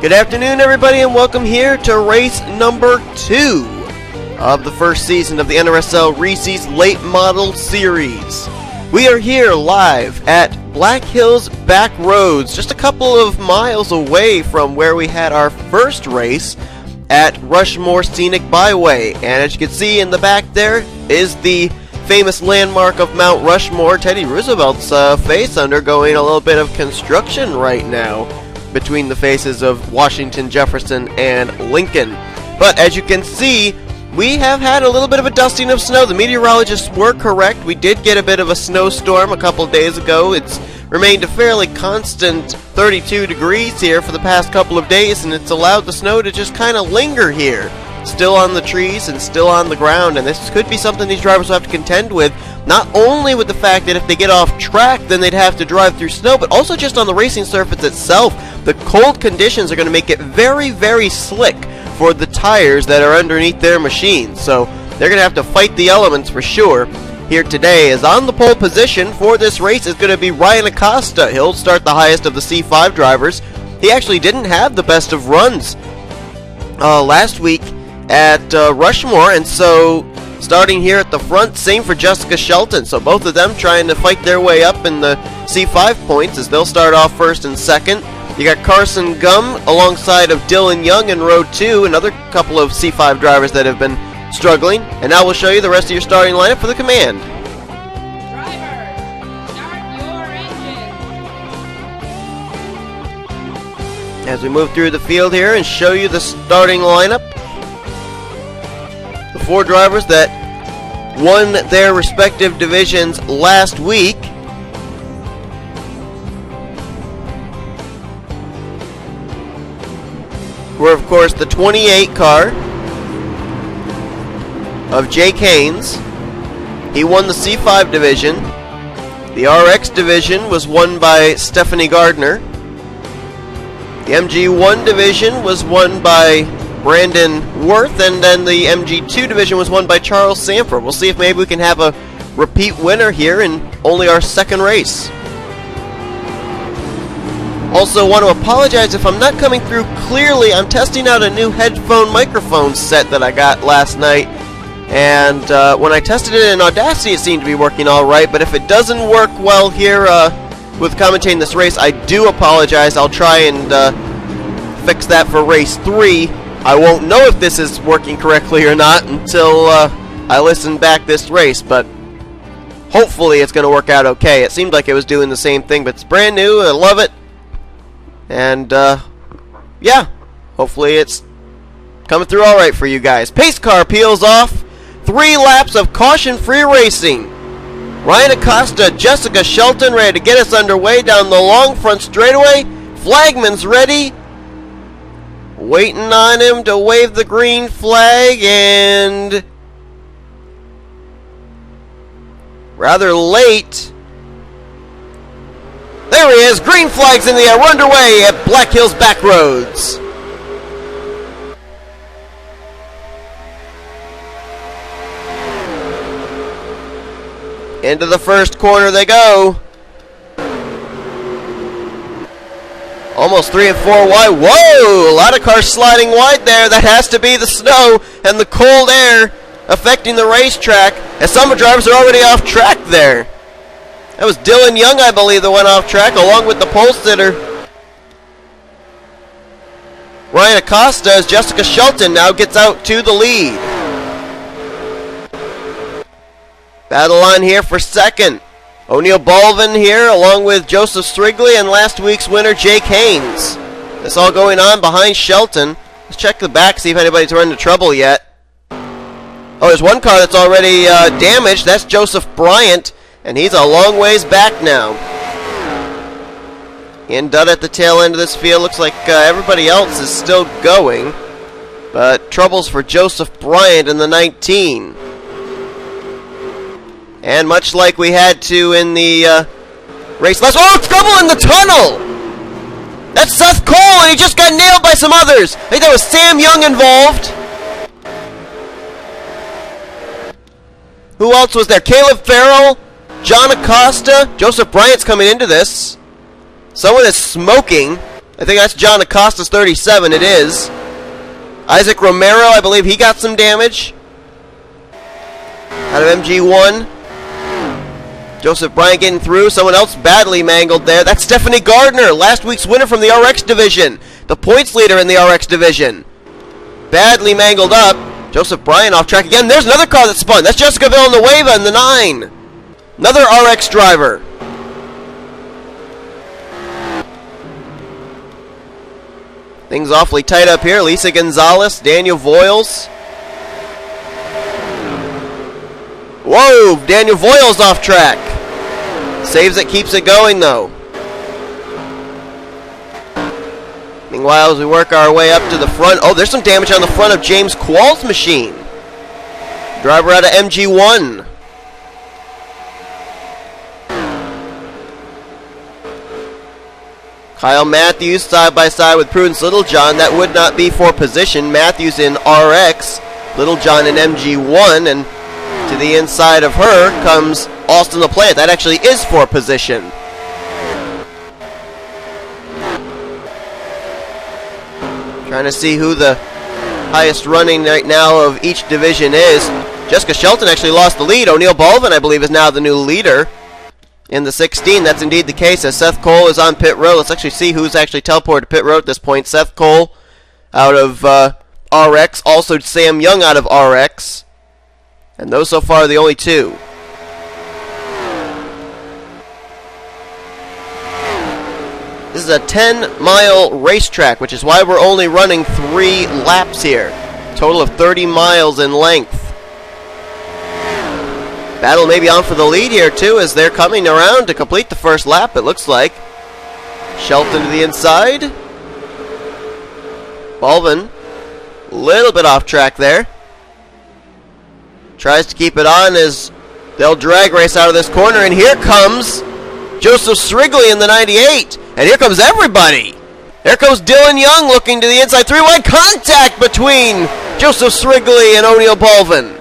Good afternoon, everybody, and welcome here to race number 2 of the first season of the NRSL Reese's Late Model Series. We are here live at Black Hills Back Roads, just a couple of miles away from where we had our first race at Rushmore Scenic Byway. And as you can see in the back there is the famous landmark of Mount Rushmore, Teddy Roosevelt's face, undergoing a little bit of construction right now between the faces of Washington, Jefferson, and Lincoln. But as you can see, we have had a little bit of a dusting of snow. The meteorologists were correct. We did get a bit of a snowstorm a couple days ago. It's remained a fairly constant 32 degrees here for the past couple of days, and it's allowed the snow to just kind of linger here, still on the trees and still on the ground. And this could be something these drivers will have to contend with, not only with the fact that if they get off track then they'd have to drive through snow, but also just on the racing surface itself. The cold conditions are going to make it very, very slick for the tires that are underneath their machines, so they're going to have to fight the elements for sure. Here today is on the pole position for this race is going to be Ryan Acosta. He'll start the highest of the C5 drivers. He actually didn't have the best of runs last week at Rushmore, and so starting here at the front, same for Jessica Shelton. So both of them trying to fight their way up in the C5 points as they'll start off first and second. You got Carson Gum alongside of Dylan Young in row 2, another couple of C5 drivers that have been struggling. And now we'll show you the rest of your starting lineup for the command. Drivers, start your engine. As we move through the field here and show you the starting lineup, the 4 drivers that won their respective divisions last week. Were, of course, the 28 car of Jake Haynes. He won the C5 division. The RX division was won by Stephanie Gardner. The MG1 division was won by Brandon Worth, and then the MG2 division was won by Charles Sanford. We'll see if maybe we can have a repeat winner here in only our second race. Also want to apologize if I'm not coming through clearly. I'm testing out a new headphone microphone set that I got last night, and when I tested it in Audacity it seemed to be working alright, but if it doesn't work well here with commentating this race, I do apologize. I'll try and fix that for race 3. I won't know if this is working correctly or not until I listen back this race, but hopefully it's going to work out okay. It seemed like it was doing the same thing, but it's brand new. I love it. And, yeah, hopefully it's coming through alright for you guys. Pace car peels off. 3 laps of caution-free racing. Ryan Acosta, Jessica Shelton ready to get us underway down the long front straightaway. Flagman's ready. Waiting on him to wave the green flag, and rather late. There he is, green flag's in the air. We're underway at Black Hills Back Roads. Into the first corner they go. Almost 3 and 4 wide. Whoa! A lot of cars sliding wide there. That has to be the snow and the cold air affecting the racetrack, as some drivers are already off track there. That was Dylan Young, I believe, that went off track, along with the pole sitter Ryan Acosta, as Jessica Shelton now gets out to the lead. Battle on here for second. O'Neill Balvin here, along with Joseph Strigley and last week's winner, Jake Haynes. This all going on behind Shelton. Let's check the back, see if anybody's run into trouble yet. Oh, there's one car that's already damaged. That's Joseph Bryant, and he's a long ways back now. And Dudd at the tail end of this field. Looks like everybody else is still going, but troubles for Joseph Bryant in the 19. And much like we had to in the race last... Oh, trouble in the tunnel! That's Seth Cole, and he just got nailed by some others. I think there was Sam Young involved. Who else was there? Caleb Farrell, John Acosta, Joseph Bryant's coming into this. Someone is smoking. I think that's John Acosta's 37. It is. Isaac Romero, I believe he got some damage. Out of MG1. Joseph Bryant getting through. Someone else badly mangled there. That's Stephanie Gardner, last week's winner from the RX division. The points leader in the RX division. Badly mangled up. Joseph Bryant off track again. There's another car that spun. That's Jessica Villanueva in the 9. Another RX driver. Things awfully tight up here. Lisa Gonzalez, Daniel Voiles. Whoa, Daniel Voiles off track. Saves it, keeps it going though. Meanwhile, as we work our way up to the front, oh, there's some damage on the front of James Quall's machine. Driver out of MG1. Kyle Matthews side by side with Prudence Littlejohn. That would not be for position. Matthews in RX, Littlejohn in MG1, and to the inside of her comes Austin LaPlante. That actually is for position. Trying to see who the highest running right now of each division is. Jessica Shelton actually lost the lead. O'Neill Baldwin, I believe, is now the new leader in the 16. That's indeed the case as Seth Cole is on pit road. Let's actually see who's actually teleported to pit road at this point. Seth Cole out of RX. Also Sam Young out of RX. And those so far are the only two. This is a 10-mile racetrack, which is why we're only running 3 laps here. Total of 30 miles in length. Battle may be on for the lead here, too, as they're coming around to complete the first lap, it looks like. Shelton to the inside. Baldwin, a little bit off track there. Tries to keep it on as they'll drag race out of this corner, and here comes Joseph Srigley in the 98. And here comes everybody. There comes Dylan Young looking to the inside. 3-wide contact between Joseph Srigley and O'Neill Baldwin.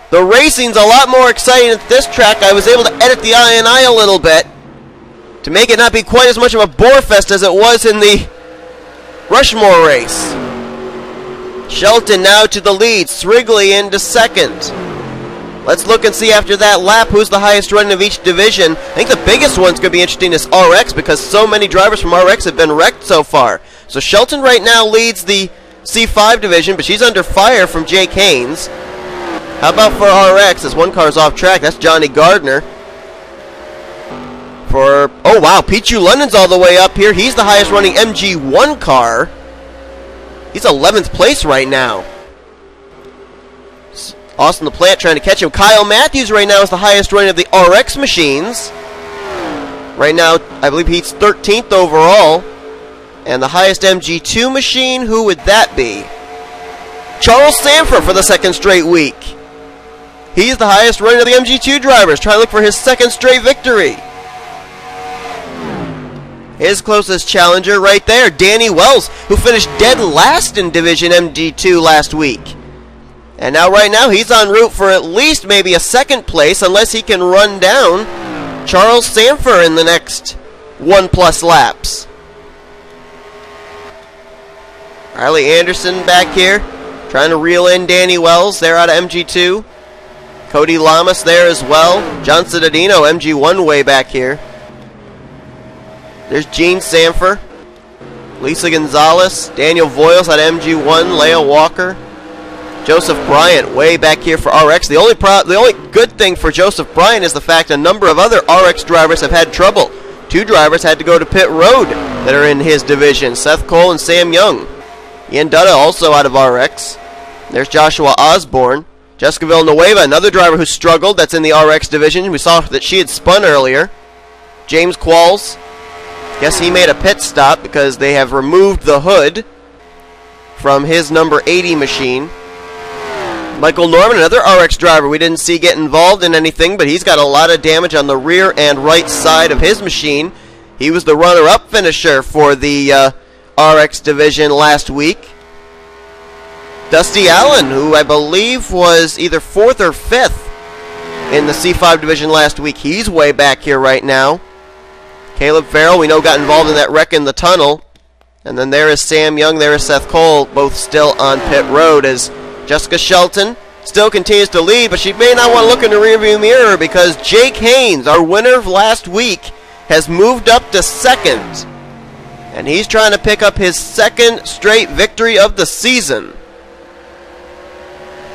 The racing's a lot more exciting at this track. I was able to edit the INI a little bit to make it not be quite as much of a bore fest as it was in the Rushmore race. Shelton now to the lead. Srigley into second. Let's look and see after that lap who's the highest running of each division. I think the biggest one's going to be interesting is RX because so many drivers from RX have been wrecked so far. So Shelton right now leads the C5 division, but she's under fire from Jake Haynes. How about for RX as one car's off track? That's Johnny Gardner. Oh wow, Pichu London's all the way up here. He's the highest running MG1 car. He's 11th place right now. Austin LaPlante trying to catch him. Kyle Matthews right now is the highest running of the RX machines. Right now, I believe he's 13th overall. And the highest MG2 machine, who would that be? Charles Sanford for the second straight week. He's the highest running of the MG2 drivers, trying to look for his second straight victory. His closest challenger right there, Danny Wells, who finished dead last in Division MG2 last week. And now, right now, he's en route for at least maybe a second place, unless he can run down Charles Sanford in the next 1+ laps. Riley Anderson back here, trying to reel in Danny Wells. They're out of MG2. Cody Lamas there as well. John Cittadino, MG1 way back here. There's Gene Sanford. Lisa Gonzalez. Daniel Voiles at MG1. Leah Walker. Joseph Bryant way back here for RX. The only good thing for Joseph Bryant is the fact a number of other RX drivers have had trouble. 2 drivers had to go to pit road that are in his division. Seth Cole and Sam Young. Ian Dutta also out of RX. There's Joshua Osborne. Jessica Villanueva, another driver who struggled, that's in the RX division. We saw that she had spun earlier. James Qualls. Guess he made a pit stop because they have removed the hood from his number 80 machine. Michael Norman, another RX driver we didn't see get involved in anything, but he's got a lot of damage on the rear and right side of his machine. He was the runner-up finisher for the RX division last week. Dusty Allen, who I believe was either 4th or 5th in the C5 division last week. He's way back here right now. Caleb Farrell, we know, got involved in that wreck in the tunnel. And then there is Sam Young, there is Seth Cole, both still on pit road, as Jessica Shelton still continues to lead, but she may not want to look in the rearview mirror because Jake Haynes, our winner of last week, has moved up to second. And he's trying to pick up his second straight victory of the season.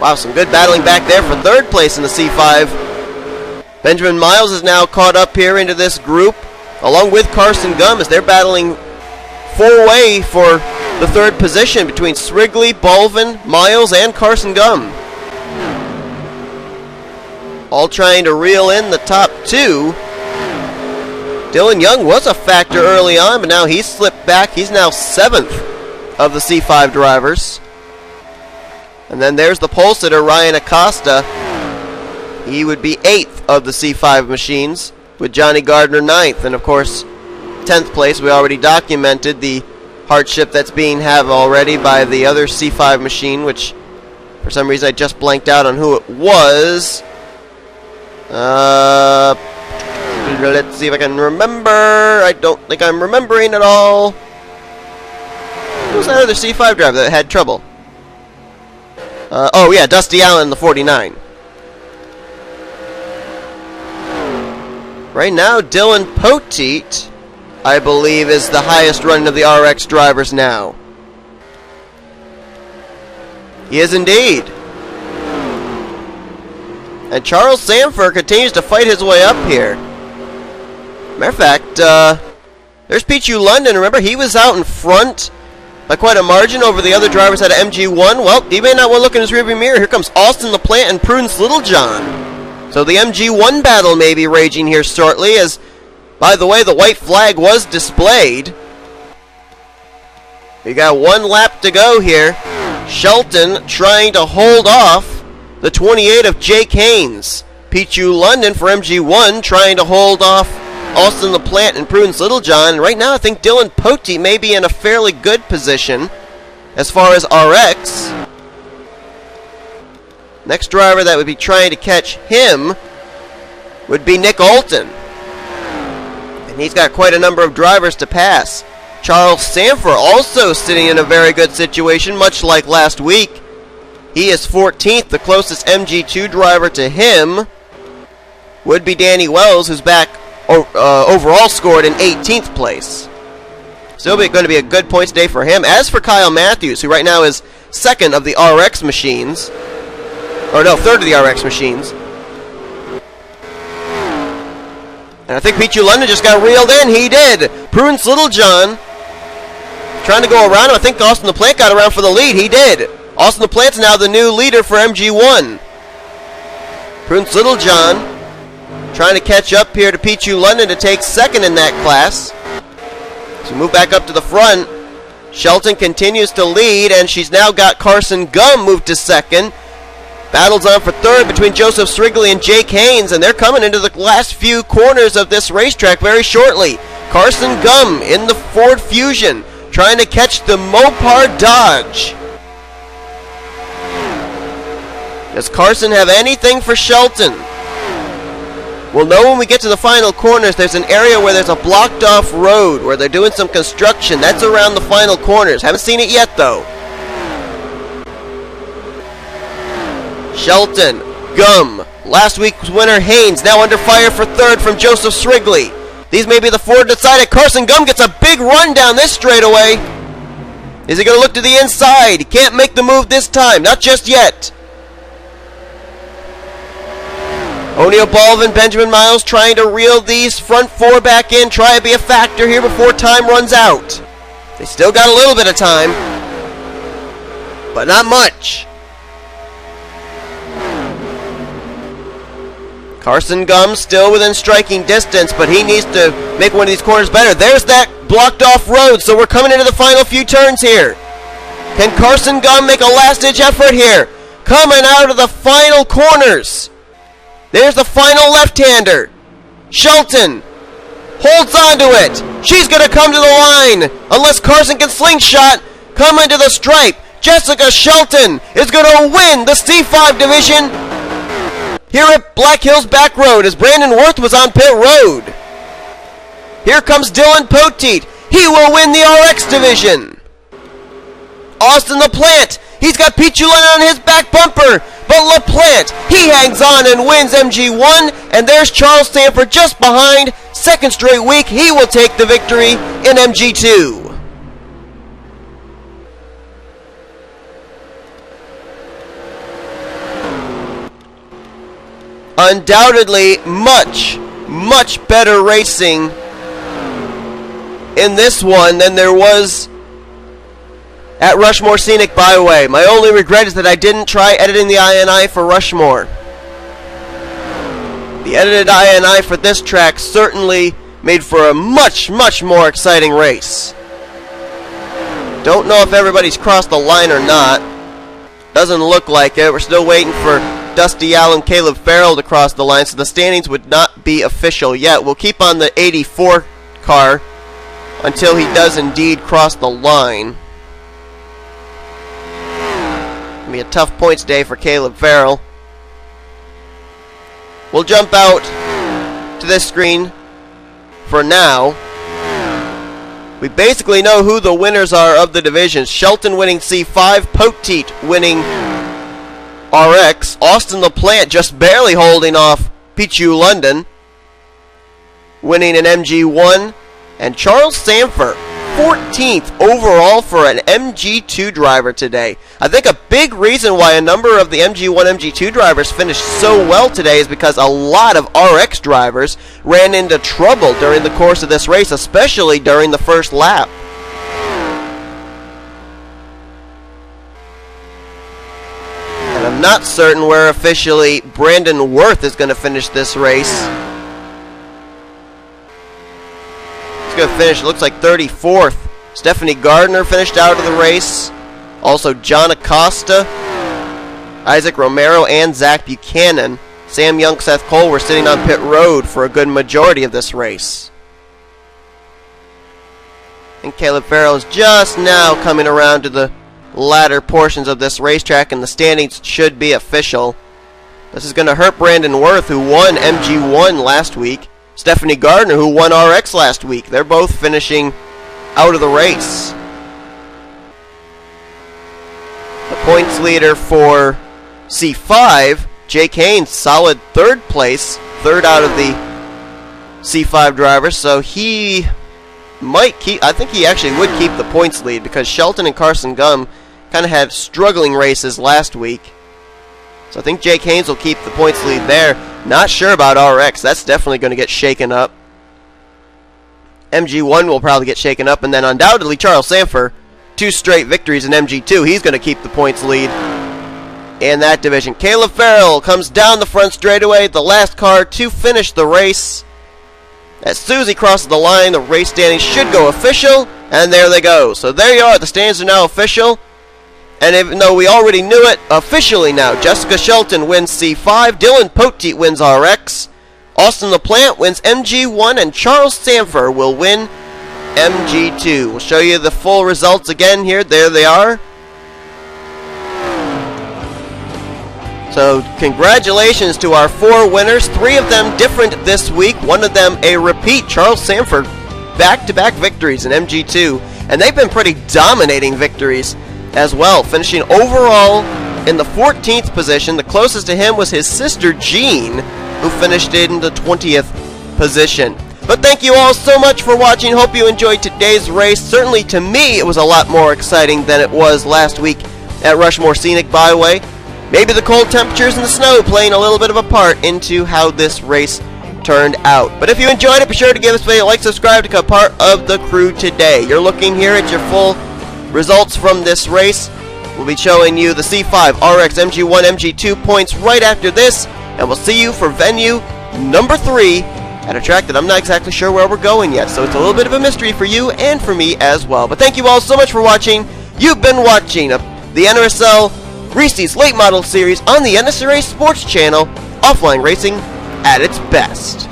Wow, some good battling back there for third place in the C5. Benjamin Miles is now caught up here into this group, along with Carson Gum, as they're battling four-way for the third position between Srigley, Bolvin, Miles, and Carson Gum. All trying to reel in the top two. Dylan Young was a factor early on, but now he's slipped back. He's now 7th of the C5 drivers. And then there's the pole sitter, Ryan Acosta. He would be 8th of the C5 machines, with Johnny Gardner 9th. And of course, 10th place, we already documented the hardship that's being had already by the other C5 machine, which for some reason I just blanked out on who it was. Let's see if I can remember. I don't think I'm remembering at all. Who was that other C5 driver that had trouble? Oh yeah, Dusty Allen, the 49. Right now, Dylan Poteet, I believe, is the highest running of the RX drivers now. He is indeed. And Charles Sanford continues to fight his way up here. Matter of fact, there's Pichu London. Remember, he was out in front by quite a margin over the other drivers at MG1. Well, he may not want to look in his rearview mirror. Here comes Austin LaPlante and Prudence Littlejohn. So the MG1 battle may be raging here shortly, as, by the way, the white flag was displayed. We got one lap to go here. Shelton trying to hold off the 28 of Jake Haynes. Pichu London for MG1 trying to hold off Austin LaPlante and Prudence Littlejohn. Right now, I think Dylan Poteet may be in a fairly good position as far as RX. Next driver that would be trying to catch him would be Nick Alton. And he's got quite a number of drivers to pass. Charles Sanford also sitting in a very good situation, much like last week. He is 14th. The closest MG2 driver to him would be Danny Wells, who's back overall scored in 18th place. Still going to be a good points day for him. As for Kyle Matthews, who right now is 2nd of the RX machines, or no, 3rd of the RX machines. And I think Pichu London just got reeled in. He did. Prudence Littlejohn trying to go around him. I think Austin LaPlante got around for the lead. He did. Austin LaPlante's now the new leader for MG1. Prudence Littlejohn trying to catch up here to Pichu London to take 2nd in that class. So move back up to the front. Shelton continues to lead, and she's now got Carson Gum moved to 2nd. Battles on for 3rd between Joseph Srigley and Jake Haynes, and they're coming into the last few corners of this racetrack very shortly. Carson Gum in the Ford Fusion trying to catch the Mopar Dodge. Does Carson have anything for Shelton? We'll know when we get to the final corners. There's an area where there's a blocked off road where they're doing some construction. That's around the final corners. Haven't seen it yet though. Shelton, Gum, last week's winner Haynes, now under fire for 3rd from Joseph Srigley. These may be the 4 decided. Carson Gum gets a big run down this straightaway. Is he going to look to the inside? He can't make the move this time, not just yet. O'Neal Bolvin, Benjamin Miles trying to reel these front 4 back in, try to be a factor here before time runs out. They still got a little bit of time, but not much. Carson Gum still within striking distance, but he needs to make one of these corners better. There's that blocked off road, so we're coming into the final few turns here. Can Carson Gum make a last-ditch effort here? Coming out of the final corners. There's the final left-hander. Shelton holds on to it. She's going to come to the line unless Carson can slingshot. Coming to the stripe. Jessica Shelton is going to win the C5 division here at Black Hills Back Road as Brandon Worth was on pit road. Here comes Dylan Poteet. He will win the RX division. Austin LaPlante. He's got Pete Chulin on his back bumper. But LaPlante, he hangs on and wins MG1. And there's Charles Sanford just behind. Second straight week, he will take the victory in MG2. Undoubtedly, much better racing in this one than there was at Rushmore Scenic Byway. My only regret is that I didn't try editing the INI for Rushmore. The edited INI for this track certainly made for a much more exciting race. Don't know if everybody's crossed the line or not. Doesn't look like it. We're still waiting for Dusty Allen, Caleb Farrell to cross the line, so the standings would not be official yet. We'll keep on the 84 car until he does indeed cross the line. It'll be a tough points day for Caleb Farrell. We'll jump out to this screen for now. We basically know who the winners are of the divisions. Shelton winning C5, Poteet winning RX, Austin LaPlante just barely holding off Pichu London, winning an MG1, and Charles Sanford, 14th overall for an MG2 driver today. I think a big reason why a number of the MG1, MG2 drivers finished so well today is because a lot of RX drivers ran into trouble during the course of this race, especially during the first lap. I'm not certain where officially Brandon Worth is going to finish this race. He's going to finish, it looks like 34th. Stephanie Gardner finished out of the race. Also John Acosta, Isaac Romero, and Zach Buchanan. Sam Young, Seth Cole were sitting on pit road for a good majority of this race. And Caleb Farrell is just now coming around to the latter portions of this racetrack, and the standings should be official. This is going to hurt Brandon Worth, who won MG1 last week. Stephanie Gardner, who won RX last week. They're both finishing out of the race. The points leader for C5, Jake Haynes, solid third place, third out of the C5 drivers, so he might keep, I think he actually would keep the points lead, because Shelton and Carson Gum kind of had struggling races last week. So I think Jake Haynes will keep the points lead there. Not sure about RX. That's definitely going to get shaken up. MG1 will probably get shaken up. And then undoubtedly Charles Sanford, 2 straight victories in MG2. He's going to keep the points lead in that division. Caleb Farrell comes down the front straightaway, the last car to finish the race. As Susie crosses the line, the race standings should go official. And there they go. So there you are. The standings are now official. And even though we already knew it, officially now, Jessica Shelton wins C5, Dylan Poteet wins RX, Austin LaPlante wins MG1, and Charles Sanford will win MG2. We'll show you the full results again here. There they are. So congratulations to our 4 winners, 3 of them different this week, 1 of them a repeat. Charles Sanford, back-to-back victories in MG2, and they've been pretty dominating victories as well, finishing overall in the 14th position. The closest to him was his sister Jean, who finished in the 20th position. But thank you all so much for watching. Hope you enjoyed today's race. Certainly to me it was a lot more exciting than it was last week at Rushmore Scenic Byway. Maybe the cold temperatures and the snow playing a little bit of a part into how this race turned out. But if you enjoyed it, be sure to give this video a like, subscribe to become part of the crew today. You're looking here at your full results from this race. We'll be showing you the C5, RX, MG1, MG2 points right after this, and we'll see you for venue number 3 at a track that I'm not exactly sure where we're going yet, so it's a little bit of a mystery for you and for me as well. But thank you all so much for watching. You've been watching the NRSL Reese's Late Model Series on the NSRA Sports Channel, offline racing at its best.